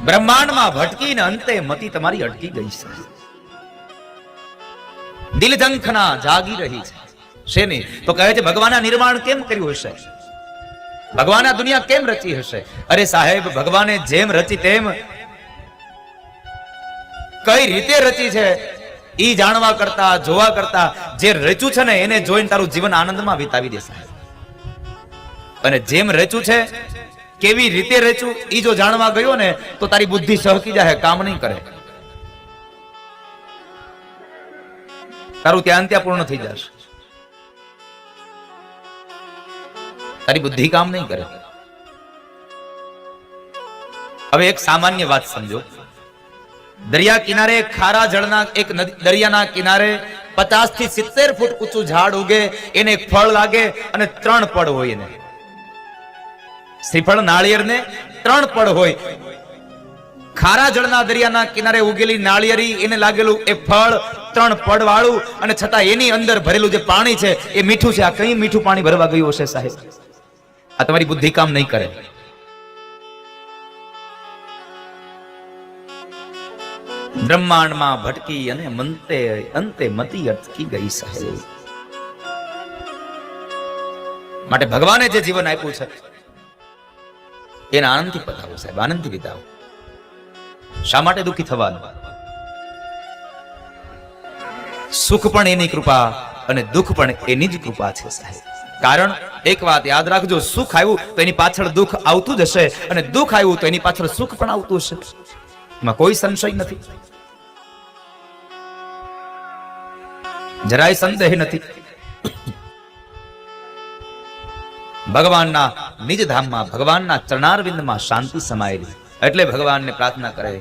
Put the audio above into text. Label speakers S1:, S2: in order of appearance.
S1: બ્રહ્માંડમાં ભટકીને અંતે મતિ તમારી અટકી ગઈ છે. દિલ ઝંખના જાગી રહી છે. શેની? તો કહે છે ભગવાનના નિર્માણ કેમ કર્યું હશે, ભગવાને આ દુનિયા કેમ રચી હશે? અરે સાહેબ, ભગવાને જેમ રચી તેમ કઈ રીતે રચી છે ઈ જાણવા કરતા, જોવા કરતા, જે રચ્યું છે ને એને જોઈને તારું જીવન આનંદમાં વિતાવી દે સાહેબ. અને જેમ રચ્યું છે, કેવી રીતે રચ્યું ઈ જો જાણવા ગયો ને તો તારી બુદ્ધિ સહકી જાય, કામ નહીં કરે, તારું ત્યાં પૂર્ણ થઈ જશે, તારી બુદ્ધિ કામ નહીં કરે. હવે એક સામાન્ય વાત સમજો. દરિયા કિનારે ખારા જળના એક દરિયાના કિનારે 50 થી 70 ફૂટ ઊંચું ઝાડ ઉગે, એને એક ફળ લાગે અને 3 પડ હોય. એને શ્રીફળ નાળિયેર ને 3 પડ હોય. ખારા જળના દરિયાના કિનારે ઉગેલી નાળિયેરી, એને લાગેલું એ ફળ 3 પડ વાળું, અને છતાં એની અંદર ભરેલું જે પાણી છે એ મીઠું છે. આ કઈ મીઠું પાણી ભરવા ગયું હશે સાહેબ? આ તમારી બુદ્ધિ કામ નહીં કરે. બ્રહ્માંડમાં ભટકી અને અંતે મતિ અટકી ગઈ સાહેબ. માટે ભગવાને જે જીવન આપ્યું છે એને આનંદથી પતાવો સાહેબ, આનંદથી વિતાવો. શા માટે દુઃખી થવાનું? સુખ પણ એની કૃપા અને દુઃખ પણ એની જ કૃપા છે સાહેબ. કારણ એક વાત યાદ રાખજો, સુખ આવ્યું તો એની પાછળ દુઃખ આવતું જ હશે, અને દુઃખ આવ્યું તો એની પાછળ સુખ પણ આવતું હશે. એમાં કોઈ સંશય નથી, જરાય સંદેહ નથી. ભગવાનના નિજ ધામમાં, ભગવાનના ચરણારવિંદમાં શાંતિ સમાયેલી. એટલે ભગવાનને પ્રાર્થના કરે,